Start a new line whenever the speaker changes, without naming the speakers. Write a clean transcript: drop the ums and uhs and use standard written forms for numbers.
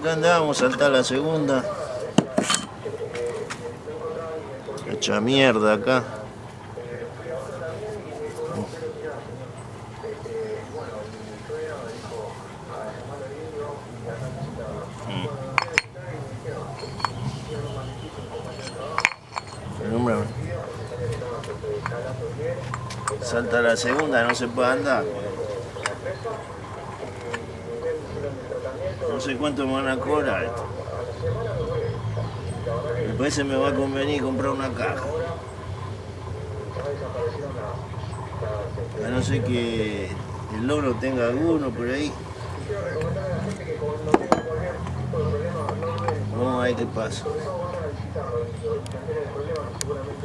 acá andamos, saltar la segunda. Hecha mierda acá. Salta la segunda, no se puede andar. No sé cuánto me van a cobrar esto. Después se me va a convenir comprar una caja. A no ser que el loro tenga alguno por ahí. Vamos a ver qué pasa.